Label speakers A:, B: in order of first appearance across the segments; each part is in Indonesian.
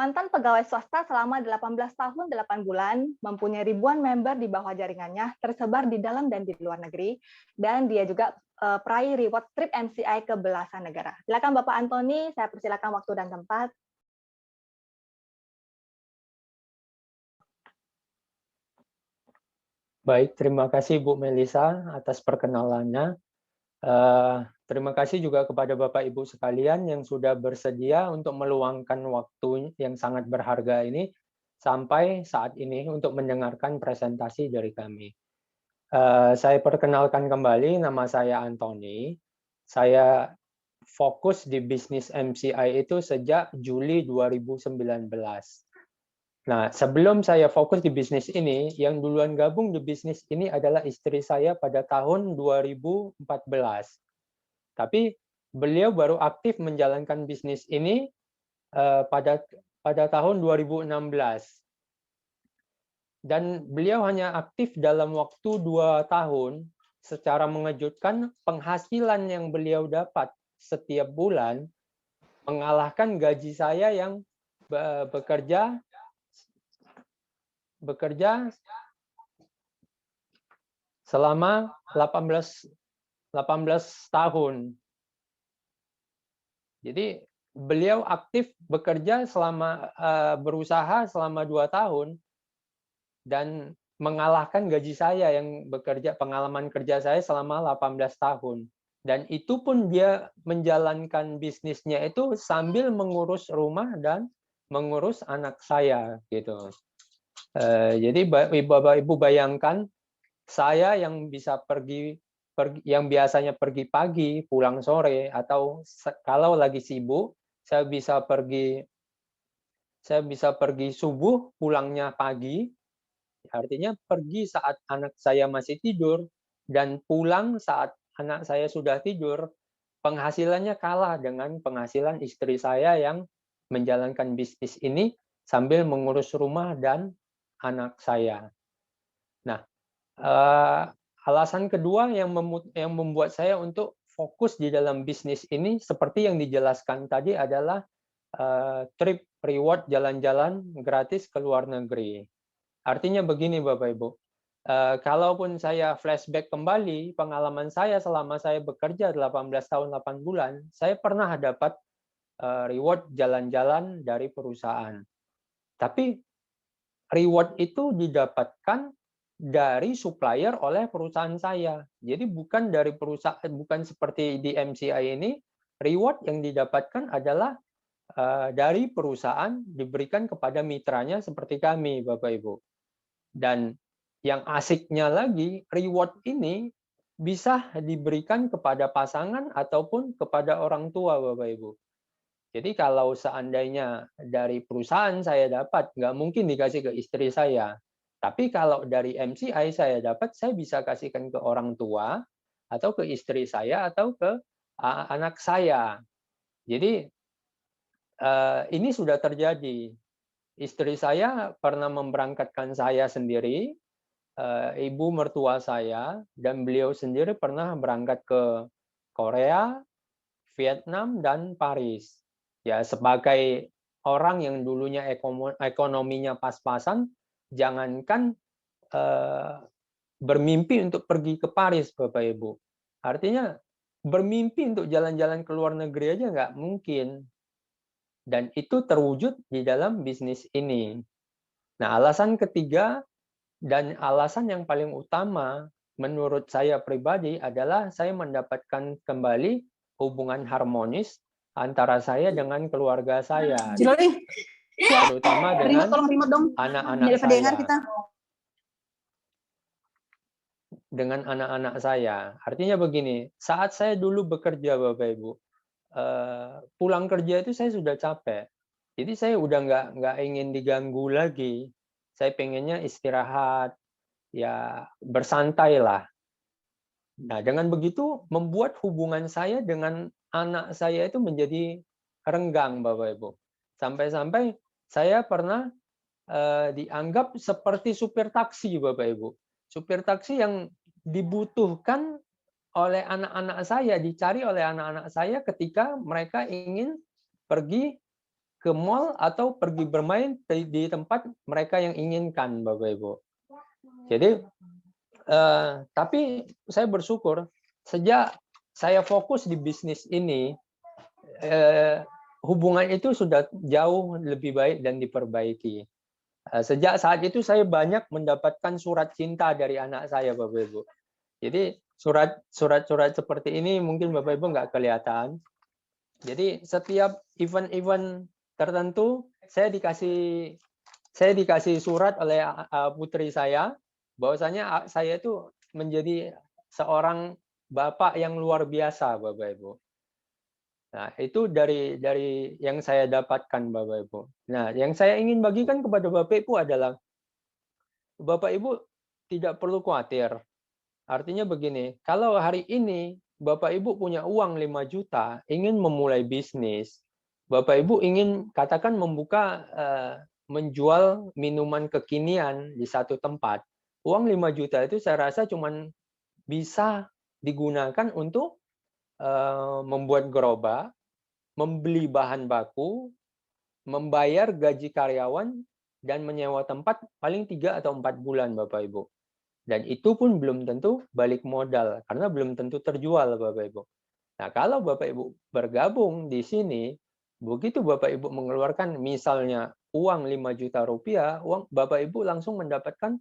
A: Mantan pegawai swasta selama 18 tahun 8 bulan, mempunyai ribuan member di bawah jaringannya, tersebar di dalam dan di luar negeri, dan dia juga peraih reward trip MCI ke belasan negara. Silakan Bapak Antoni, saya persilakan waktu dan tempat.
B: Baik, terima kasih Bu Melisa atas perkenalannya. Terima kasih juga kepada Bapak Ibu sekalian yang sudah bersedia untuk meluangkan waktu yang sangat berharga ini sampai saat ini untuk mendengarkan presentasi dari kami. Saya perkenalkan kembali, nama saya Antoni. Saya fokus di bisnis MCI itu sejak Juli 2019. Nah, sebelum saya fokus di bisnis ini, yang duluan gabung di bisnis ini adalah istri saya pada tahun 2014. Tapi beliau baru aktif menjalankan bisnis ini pada tahun 2016. Dan beliau hanya aktif dalam waktu 2 tahun. Secara mengejutkan, penghasilan yang beliau dapat setiap bulan mengalahkan gaji saya yang bekerja selama 18 tahun. Jadi beliau aktif bekerja berusaha selama 2 tahun dan mengalahkan gaji saya yang pengalaman kerja saya selama 18 tahun. Dan itu pun dia menjalankan bisnisnya itu sambil mengurus rumah dan mengurus anak saya gitu. Jadi Bapak Ibu bayangkan, saya yang bisa yang biasanya pergi pagi pulang sore, atau kalau lagi sibuk saya bisa pergi subuh pulangnya pagi, artinya pergi saat anak saya masih tidur dan pulang saat anak saya sudah tidur. Penghasilannya kalah dengan penghasilan istri saya yang menjalankan bisnis ini sambil mengurus rumah dan anak saya. Nah, alasan kedua yang membuat saya untuk fokus di dalam bisnis ini, seperti yang dijelaskan tadi, adalah trip reward jalan-jalan gratis ke luar negeri. Artinya begini Bapak Ibu, kalaupun saya flashback kembali pengalaman saya selama saya bekerja 18 tahun 8 bulan, saya pernah dapat reward jalan-jalan dari perusahaan. Tapi reward itu didapatkan dari supplier oleh perusahaan saya. Jadi bukan dari perusahaan, bukan seperti di MCI ini, reward yang didapatkan adalah dari perusahaan diberikan kepada mitranya seperti kami, Bapak Ibu. Dan yang asiknya lagi, reward ini bisa diberikan kepada pasangan ataupun kepada orang tua, Bapak Ibu. Jadi kalau seandainya dari perusahaan saya dapat, nggak mungkin dikasih ke istri saya. Tapi kalau dari MCI saya dapat, saya bisa kasihkan ke orang tua, atau ke istri saya, atau ke anak saya. Jadi ini sudah terjadi. Istri saya pernah memberangkatkan saya sendiri, ibu mertua saya, dan beliau sendiri pernah berangkat ke Korea, Vietnam, dan Paris. Ya, sebagai orang yang dulunya ekonominya pas-pasan, jangankan bermimpi untuk pergi ke Paris, Bapak Ibu. Artinya bermimpi untuk jalan-jalan ke luar negeri aja nggak mungkin. Dan itu terwujud di dalam bisnis ini. Nah, alasan ketiga dan alasan yang paling utama menurut saya pribadi adalah saya mendapatkan kembali hubungan harmonis antara saya dengan keluarga saya, terutama dengan anak-anak saya. Dengan anak-anak saya. Artinya begini, saat saya dulu bekerja, Bapak Ibu, pulang kerja itu saya sudah capek. Jadi saya udah nggak ingin diganggu lagi. Saya pengennya istirahat, ya bersantai lah. Nah, dengan begitu membuat hubungan saya dengan anak saya itu menjadi renggang, Bapak Ibu. Sampai-sampai saya pernah dianggap seperti supir taksi, Bapak Ibu. Supir taksi yang dibutuhkan oleh anak-anak saya, dicari oleh anak-anak saya ketika mereka ingin pergi ke mall atau pergi bermain di tempat mereka yang inginkan, Bapak Ibu. Jadi, tapi saya bersyukur sejak saya fokus di bisnis ini, hubungan itu sudah jauh lebih baik dan diperbaiki. Sejak saat itu saya banyak mendapatkan surat cinta dari anak saya, Bapak Ibu. Jadi surat-surat seperti ini mungkin Bapak Ibu nggak kelihatan. Jadi setiap event-event tertentu saya dikasih surat oleh putri saya bahwasanya saya itu menjadi seorang bapak yang luar biasa, Bapak Ibu. Nah, itu dari yang saya dapatkan, Bapak Ibu. Nah, yang saya ingin bagikan kepada Bapak Ibu adalah Bapak Ibu tidak perlu khawatir. Artinya begini, kalau hari ini Bapak Ibu punya uang 5 juta, ingin memulai bisnis, Bapak Ibu ingin katakan membuka menjual minuman kekinian di satu tempat, uang 5 juta itu saya rasa cuman bisa digunakan untuk membuat gerobak, membeli bahan baku, membayar gaji karyawan, dan menyewa tempat paling 3 atau 4 bulan, Bapak Ibu. Dan itu pun belum tentu balik modal, karena belum tentu terjual, Bapak Ibu. Nah, kalau Bapak Ibu bergabung di sini, begitu Bapak Ibu mengeluarkan misalnya uang 5 juta rupiah, Bapak Ibu langsung mendapatkan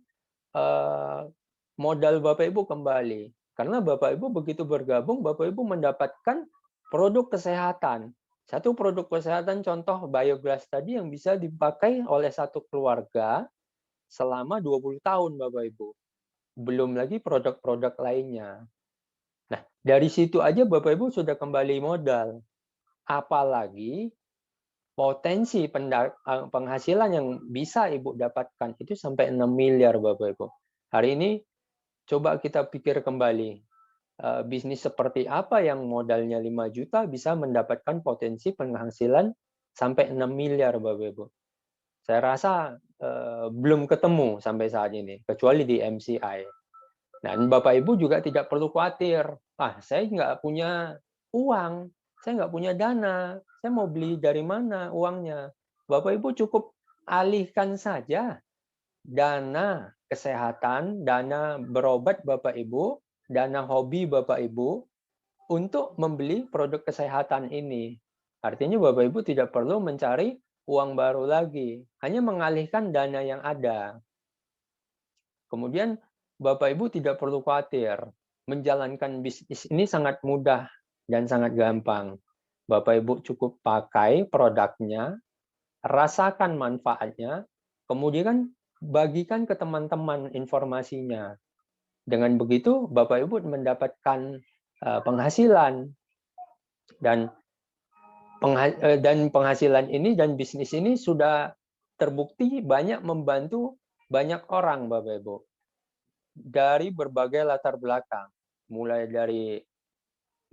B: modal Bapak Ibu kembali. Karena Bapak Ibu begitu bergabung, Bapak Ibu mendapatkan produk kesehatan. Satu produk kesehatan contoh Bioglass tadi yang bisa dipakai oleh satu keluarga selama 20 tahun, Bapak Ibu. Belum lagi produk-produk lainnya. Nah, dari situ aja Bapak Ibu sudah kembali modal. Apalagi potensi penghasilan yang bisa Ibu dapatkan itu sampai 6 miliar, Bapak Ibu. Hari ini coba kita pikir kembali, bisnis seperti apa yang modalnya 5 juta bisa mendapatkan potensi penghasilan sampai 6 miliar, Bapak Ibu. Saya rasa belum ketemu sampai saat ini, kecuali di MCI. Dan Bapak Ibu juga tidak perlu khawatir, saya nggak punya uang, saya nggak punya dana, saya mau beli dari mana uangnya. Bapak Ibu cukup alihkan saja dana kesehatan, dana berobat Bapak Ibu, dana hobi Bapak Ibu untuk membeli produk kesehatan ini. Artinya Bapak Ibu tidak perlu mencari uang baru lagi, hanya mengalihkan dana yang ada. Kemudian Bapak Ibu tidak perlu khawatir, menjalankan bisnis ini sangat mudah dan sangat gampang. Bapak Ibu cukup pakai produknya, rasakan manfaatnya, kemudian bagikan ke teman-teman informasinya. Dengan begitu Bapak Ibu mendapatkan penghasilan dan penghasilan ini dan bisnis ini sudah terbukti banyak membantu banyak orang, Bapak Ibu, dari berbagai latar belakang, mulai dari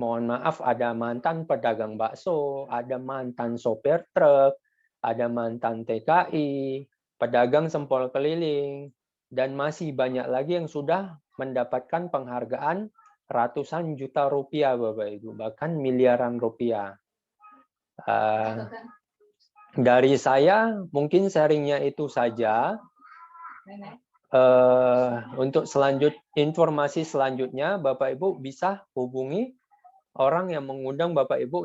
B: mohon maaf ada mantan pedagang bakso, ada mantan sopir truk, ada mantan TKI, pedagang sempol keliling, dan masih banyak lagi yang sudah mendapatkan penghargaan ratusan juta rupiah, Bapak Ibu, bahkan miliaran rupiah. Dari saya mungkin sharingnya itu saja. Untuk informasi selanjutnya Bapak Ibu bisa hubungi orang yang mengundang Bapak Ibu